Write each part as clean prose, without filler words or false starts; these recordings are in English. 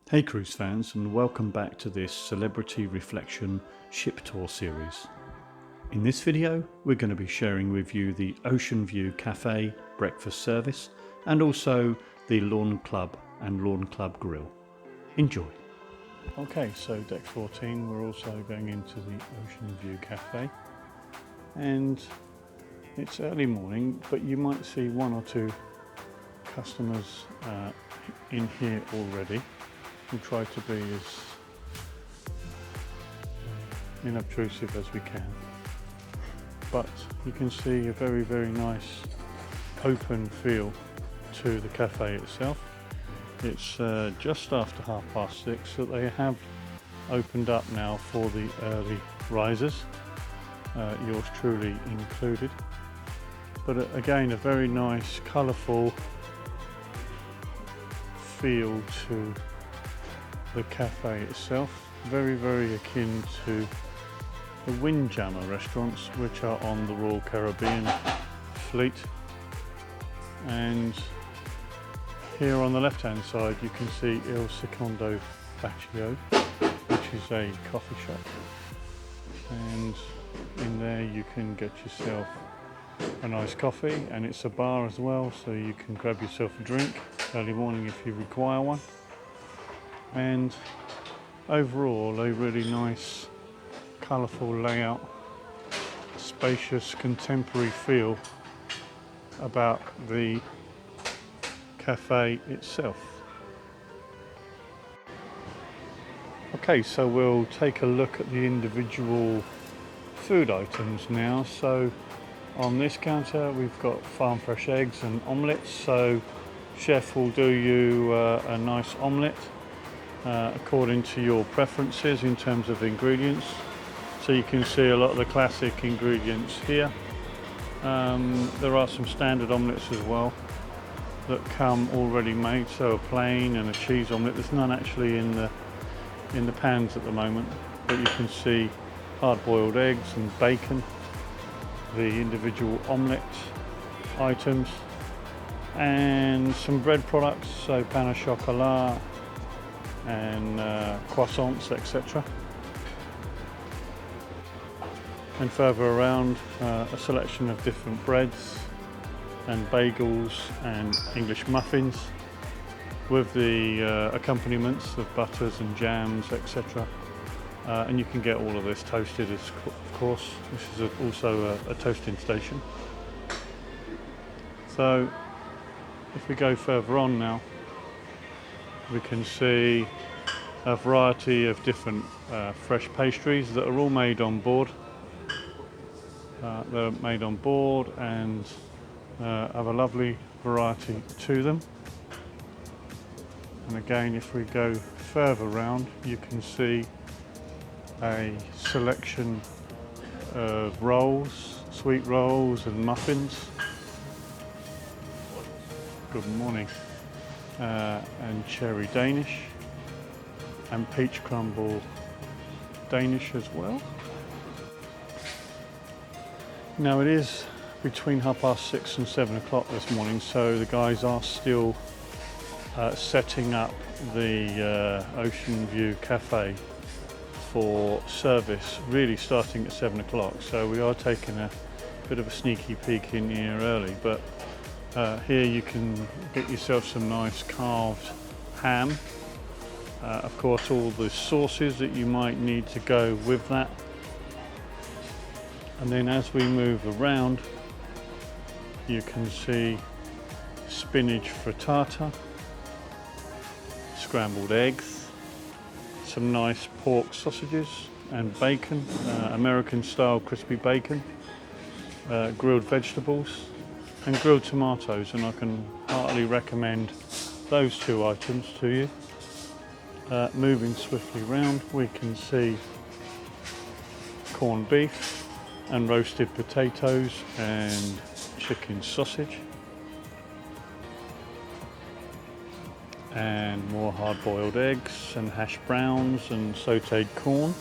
Hey cruise fans, and welcome back to this Celebrity Reflection Ship Tour series. In this video we're going to be sharing with you the Oceanview Cafe breakfast service and also the Lawn Club and Lawn Club Grill. Enjoy! Okay, so deck 14, we're also going into the Oceanview Cafe, and it's early morning, but you might see one or two customers in here already. We'll try to be as unobtrusive as we can, but you can see a very nice open feel to the cafe itself. It's just after 6:30, so they have opened up now for the early risers, yours truly included, but again a very nice colourful feel to the cafe itself, very akin to the Windjammer restaurants which are on the Royal Caribbean fleet. And here on the left hand side you can see Il Secondo Patio, which is a coffee shop, and in there you can get yourself a nice coffee, and it's a bar as well, so you can grab yourself a drink early morning if you require one. And overall a really nice colourful layout, spacious contemporary feel about the cafe itself. Okay, so we'll take a look at the individual food items now. So on this counter we've got farm fresh eggs and omelettes, so chef will do you a nice omelette according to your preferences in terms of ingredients. So you can see a lot of the classic ingredients here. There are some standard omelettes as well that come already made, so a plain and a cheese omelette. There's none actually in the pans at the moment, but you can see hard-boiled eggs and bacon, the individual omelette items, and some bread products, so pain au chocolat and croissants, etc. And further around, a selection of different breads and bagels and English muffins with the accompaniments of butters and jams, etc. And you can get all of this toasted, of course. This is also a toasting station. So if we go further on now, we can see a variety of different fresh pastries that are all made on board. They're made on board and have a lovely variety to them. And again, if we go further round, you can see a selection of rolls, sweet rolls and muffins. Good morning. And cherry Danish and peach crumble Danish as well. Now it is between 6:30 and 7 o'clock this morning, so the guys are still setting up the Oceanview Cafe for service, really starting at 7 o'clock. So we are taking a bit of a sneaky peek in here early, but here you can get yourself some nice carved ham, of course all the sauces that you might need to go with that. And then as we move around, you can see spinach frittata, scrambled eggs, some nice pork sausages and bacon, American style crispy bacon, grilled vegetables and grilled tomatoes, and I can heartily recommend those two items to you. Moving swiftly round, we can see corned beef and roasted potatoes and chicken sausage, and more hard-boiled eggs and hash browns and sautéed corn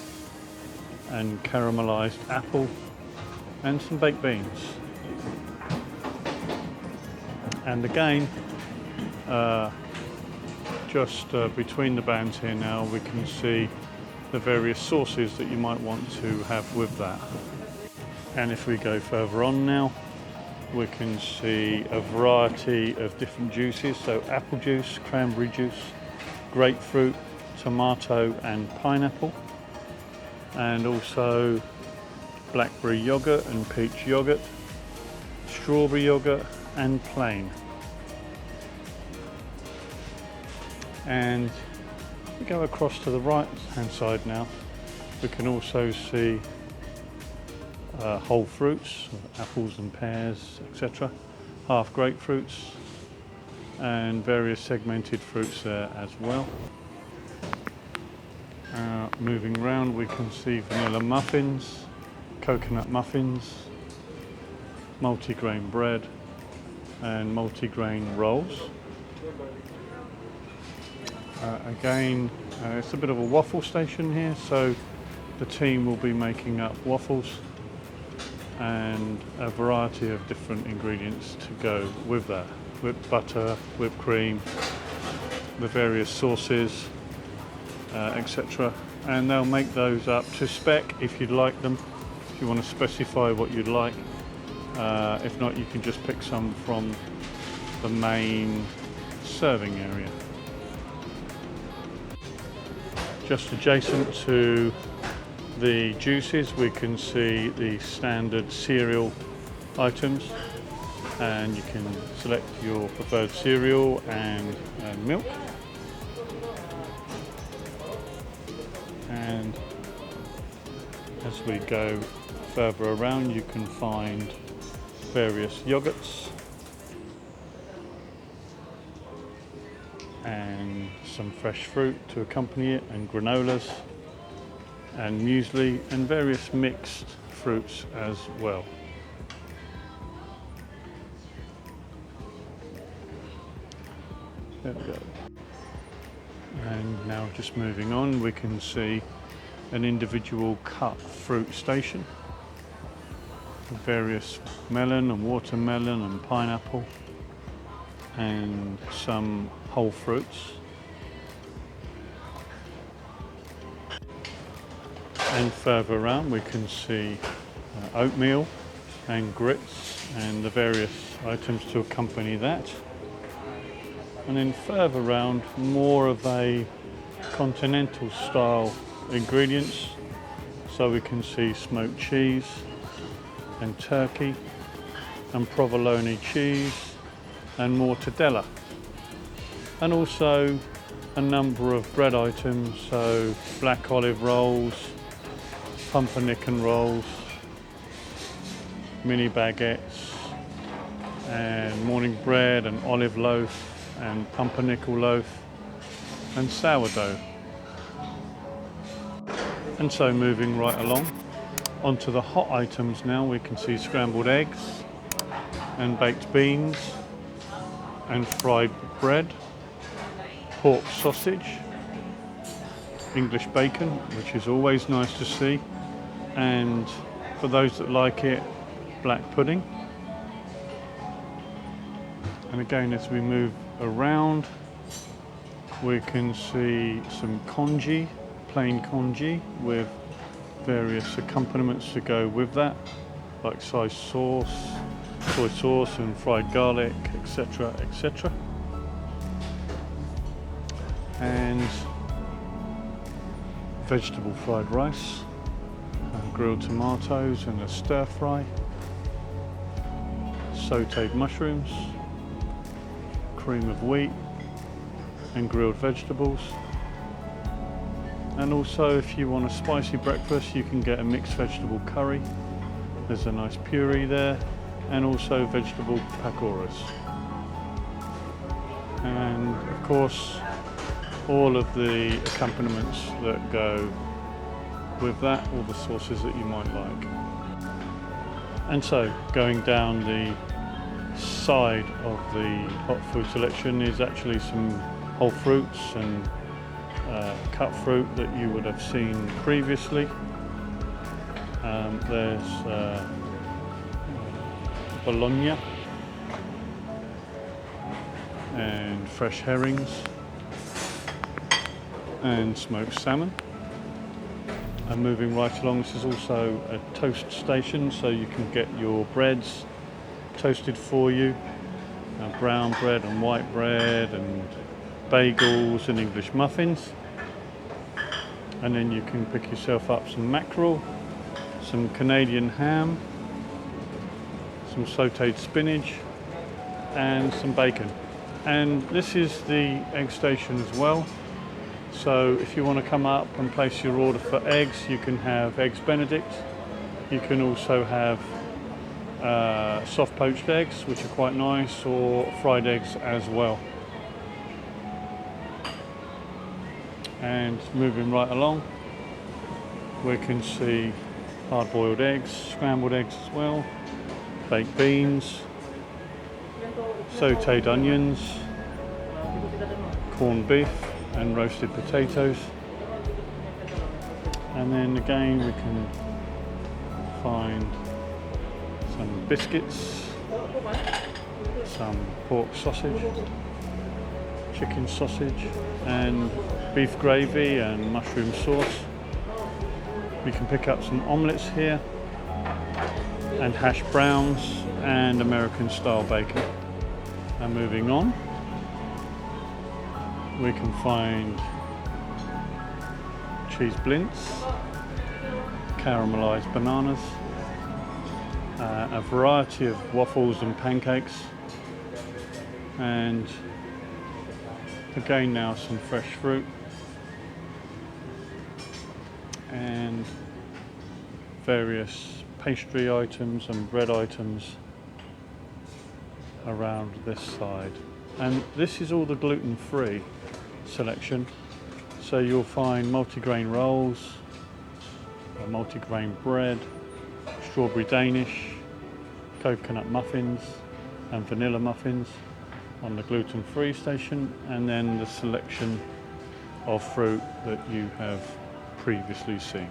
and caramelized apple and some baked beans. And again, just between the bands here now, we can see the various sauces that you might want to have with that. And if we go further on now, we can see a variety of different juices. So apple juice, cranberry juice, grapefruit, tomato and pineapple. And also blackberry yogurt and peach yogurt, strawberry yogurt and plain. And we go across to the right hand side now, we can also see whole fruits, apples and pears, etc. Half grapefruits and various segmented fruits there as well. Moving around, we can see vanilla muffins, coconut muffins, multigrain bread and multigrain rolls. Again, it's a bit of a waffle station here, so the team will be making up waffles and a variety of different ingredients to go with that. Whipped butter, whipped cream, the various sauces, etc. And they'll make those up to spec if you'd like them, if you want to specify what you'd like. If not, you can just pick some from the main serving area. Just adjacent to the juices, we can see the standard cereal items, and you can select your preferred cereal and milk. And as we go further around, you can find various yogurts and some fresh fruit to accompany it, and granolas and muesli and various mixed fruits as well. There we go. And now just moving on, we can see an individual cut fruit station with various melon and watermelon and pineapple and some whole fruits. And further around we can see oatmeal and grits and the various items to accompany that. And then further around, more of a continental style ingredients. So we can see smoked cheese and turkey and provolone cheese and mortadella. And also a number of bread items, so black olive rolls, pumpernickel rolls, mini baguettes and morning bread and olive loaf and pumpernickel loaf and sourdough. And so moving right along onto the hot items now, we can see scrambled eggs and baked beans and fried bread, pork sausage, English bacon, which is always nice to see, and for those that like it, black pudding. And again, as we move around, we can see some congee, plain congee with various accompaniments to go with that, like soy sauce and fried garlic, etc, etc. And vegetable fried rice, and grilled tomatoes and a stir fry, sauteed mushrooms, cream of wheat and grilled vegetables. And also, if you want a spicy breakfast, you can get a mixed vegetable curry. There's a nice puree there, and also vegetable pakoras. And of course, all of the accompaniments that go with that, all the sauces that you might like. And so, going down the side of the hot food selection is actually some whole fruits and cut fruit that you would have seen previously. There's bologna and fresh herrings and smoked salmon. And moving right along, this is also a toast station, so you can get your breads toasted for you, brown bread and white bread and bagels and English muffins. And then you can pick yourself up some mackerel, some Canadian ham, some sautéed spinach and some bacon. And this is the egg station as well. So if you want to come up and place your order for eggs, you can have eggs Benedict. You can also have soft poached eggs, which are quite nice, or fried eggs as well. And moving right along, we can see hard-boiled eggs, scrambled eggs as well, baked beans, sautéed onions, corned beef and roasted potatoes. And then again we can find some biscuits, some pork sausage, chicken sausage and beef gravy and mushroom sauce. We can pick up some omelettes here and hash browns and American style bacon. And moving on, we can find cheese blints, caramelized bananas, a variety of waffles and pancakes, and again now some fresh fruit and various pastry items and bread items around this side. And this is all the gluten-free selection, so you'll find multigrain rolls, multigrain bread, strawberry Danish, coconut muffins and vanilla muffins on the gluten-free station, and then the selection of fruit that you have previously seen.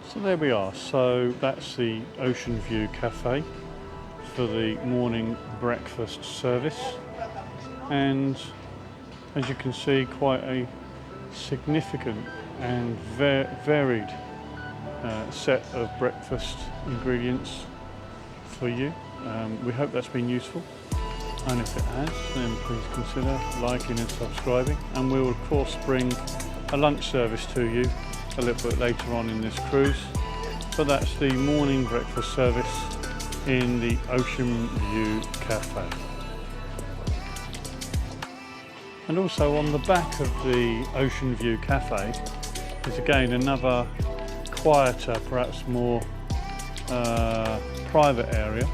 So there we are. So that's the Oceanview Cafe for the morning breakfast service, and as you can see, quite a significant and varied set of breakfast ingredients for you. We hope that's been useful, and if it has, then please consider liking and subscribing, and we will of course bring a lunch service to you a little bit later on in this cruise. So that's the morning breakfast service in the Oceanview Cafe. And also on the back of the Oceanview Cafe is again another quieter, perhaps more private area,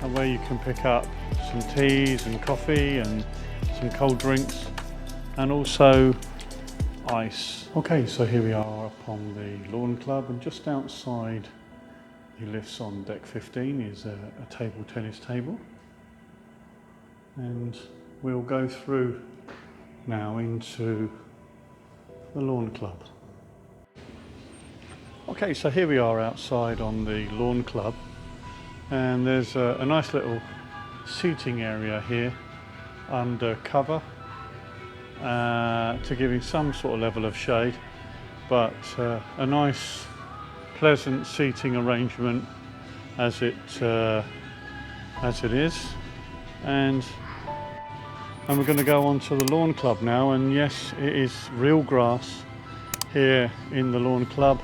and where you can pick up some teas and coffee and some cold drinks and also ice. Okay, so here we are up on the lawn club, and just outside the lifts on deck 15 is a table tennis table, and we'll go through now into the lawn club. Okay, so here we are outside on the lawn club, and there's a nice little seating area here under cover to give it some sort of level of shade, but a nice pleasant seating arrangement as it is. And we're going to go on to the lawn club now, and yes, it is real grass here in the lawn club.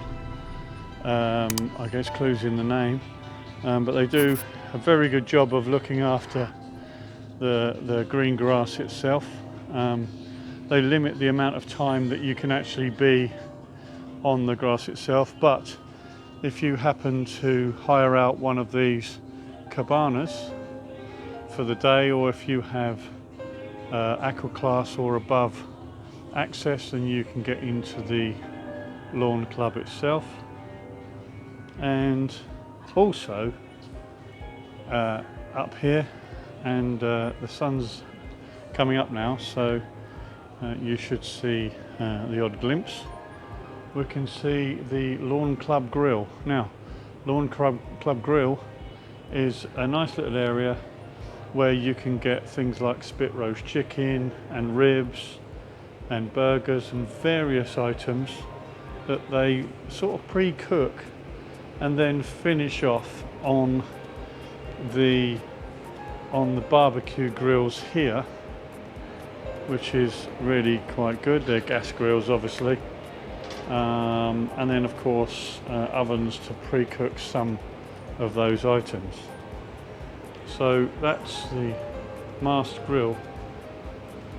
I guess clues in the name, but they do a very good job of looking after the green grass itself. They limit the amount of time that you can actually be on the grass itself, but if you happen to hire out one of these cabanas for the day, or if you have aqua class or above access, then you can get into the lawn club itself. And also up here, and the sun's coming up now, so you should see the odd glimpse. We can see the Lawn Club Grill. Now, Lawn Club Grill is a nice little area where you can get things like spit roast chicken and ribs and burgers and various items that they sort of pre-cook and then finish off on the barbecue grills here, which is really quite good. They're gas grills obviously, and then of course ovens to pre-cook some of those items. So that's the Mast grill,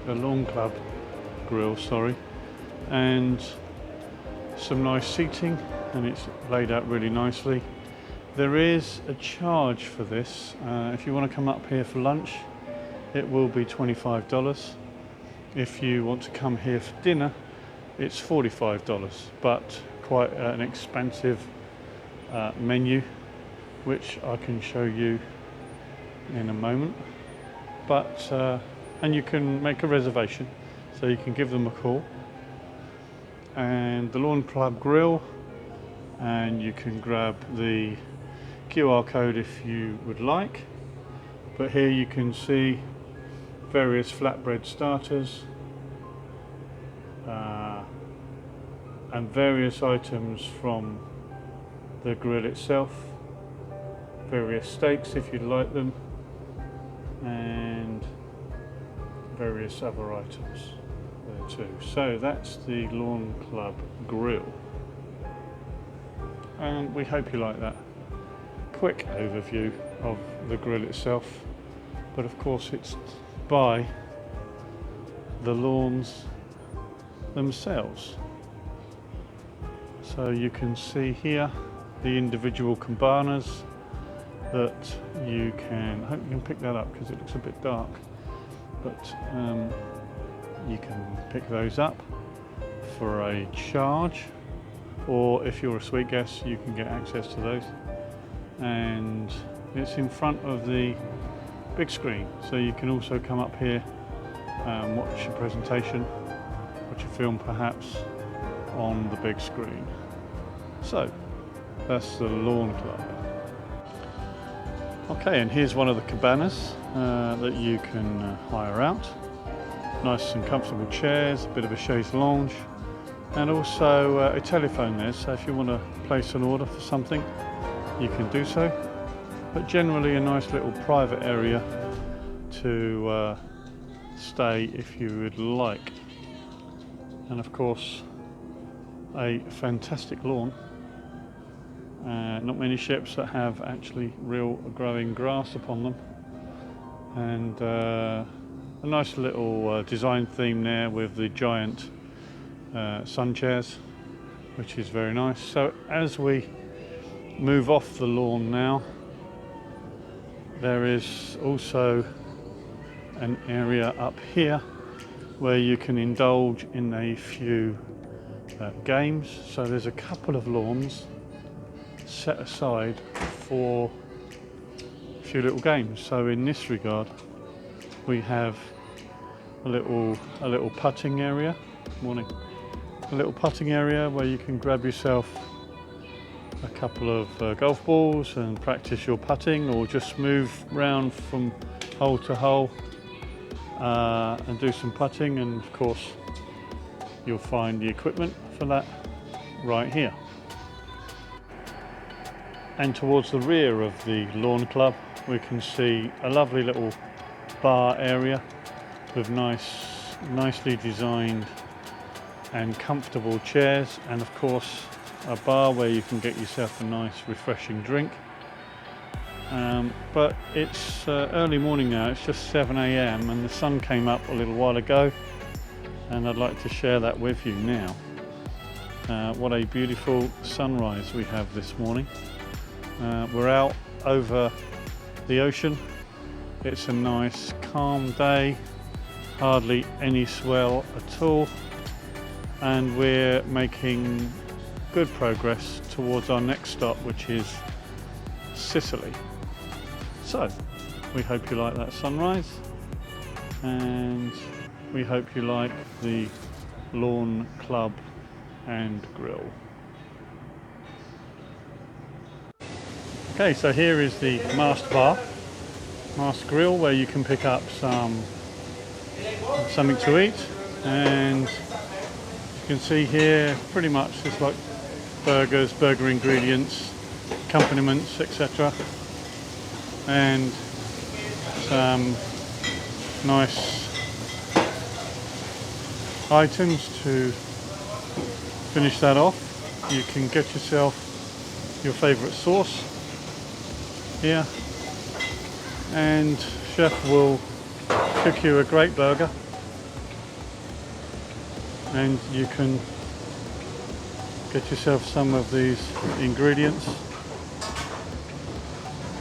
the Lawn Club grill, sorry, and some nice seating, and it's laid out really nicely. There is a charge for this. If you want to come up here for lunch, it will be $25. If you want to come here for dinner, it's $45, but quite an expensive menu, which I can show you in a moment. But and you can make a reservation, so you can give them a call. And the Lawn Club grill, and you can grab the QR code if you would like. But here you can see various flatbread starters and various items from the grill itself, various steaks if you'd like them, and various other items there too. So that's the Lawn Club grill, and we hope you like that quick overview of the grill itself. But of course it's by the lawns themselves, so you can see here the individual cabanas that you can, I hope you can pick that up because it looks a bit dark, but you can pick those up for a charge, or if you're a sweet guest you can get access to those. And it's in front of the big screen, so you can also come up here and watch a presentation, watch a film perhaps on the big screen. So that's the Lawn Club. Okay, and here's one of the cabanas that you can hire out. Nice and comfortable chairs, a bit of a chaise lounge, and also a telephone there, so if you want to place an order for something you can do so. But generally a nice little private area to stay if you would like. And of course a fantastic lawn. Not many ships that have actually real growing grass upon them, and a nice little design theme there with the giant sun chairs, which is very nice. So as we move off the lawn now, there is also an area up here where you can indulge in a few games. So there's a couple of lawns set aside for a few little games. So in this regard we have a little putting area. Morning. A little putting area where you can grab yourself a couple of golf balls and practice your putting, or just move round from hole to hole and do some putting. And of course you'll find the equipment for that right here. And towards the rear of the Lawn Club we can see a lovely little bar area with nicely designed and comfortable chairs, and of course a bar where you can get yourself a nice refreshing drink. But it's early morning now, it's just 7 AM and the sun came up a little while ago, and I'd like to share that with you now. What a beautiful sunrise we have this morning. We're out over the ocean. It's a nice calm day, hardly any swell at all, and we're making good progress towards our next stop, which is Sicily. So we hope you like that sunrise, and we hope you like the Lawn Club and Grill. Okay, so here is the Mast Bar, Mast Grill, where you can pick up something to eat, And you can see here pretty much it's like burgers, burger ingredients, accompaniments, etc. And some nice items to finish that off. You can get yourself your favourite sauce here, and chef will cook you a great burger, and you can get yourself some of these ingredients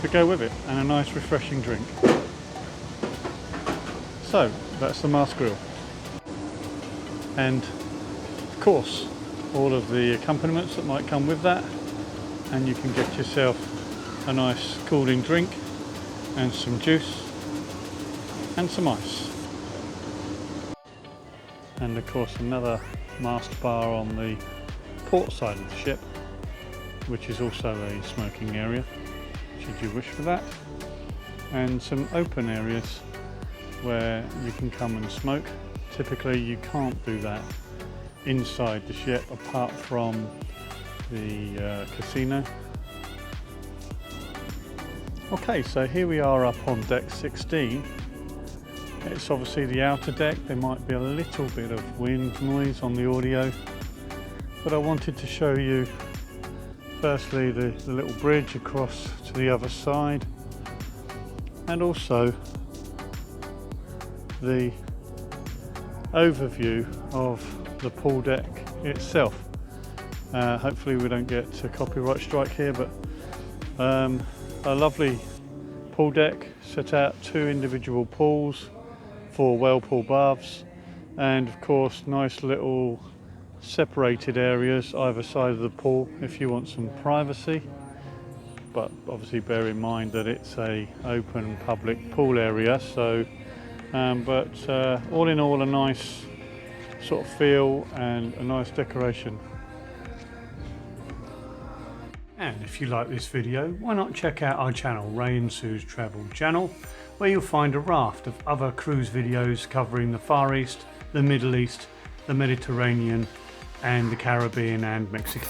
to go with it, and a nice refreshing drink. So that's the Mast grill, and of course all of the accompaniments that might come with that, and you can get yourself a nice cooling drink and some juice and some ice, and of course another Mast bar on the port side of the ship, which is also a smoking area should you wish for that, and some open areas where you can come and smoke. Typically you can't do that inside the ship apart from the casino. Okay, so here we are up on deck 16. It's obviously the outer deck. There might be a little bit of wind noise on the audio, but I wanted to show you firstly the little bridge across to the other side, and also the overview of the pool deck itself. Hopefully we don't get a copyright strike here, but a lovely pool deck, set out 2 individual pools, 4 whirlpool baths, and of course nice little separated areas either side of the pool if you want some privacy, but obviously bear in mind that it's a open public pool area. So all in all, a nice sort of feel and a nice decoration. And if you like this video, why not check out our channel, Ray and Sue's Travel Channel, where you'll find a raft of other cruise videos covering the Far East, the Middle East, the Mediterranean and the Caribbean and Mexico.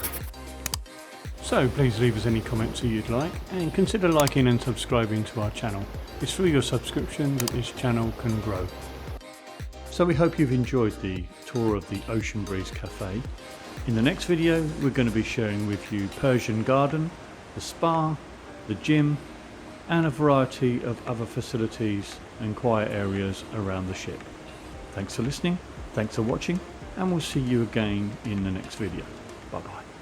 So please leave us any comments that you'd like, and consider liking and subscribing to our channel. It's through your subscription that this channel can grow. So we hope you've enjoyed the tour of the Oceanview Cafe. In the next video we're going to be sharing with you Persian Garden, the spa, the gym and a variety of other facilities and quiet areas around the ship. Thanks for listening, thanks for watching, and we'll see you again in the next video. Bye bye.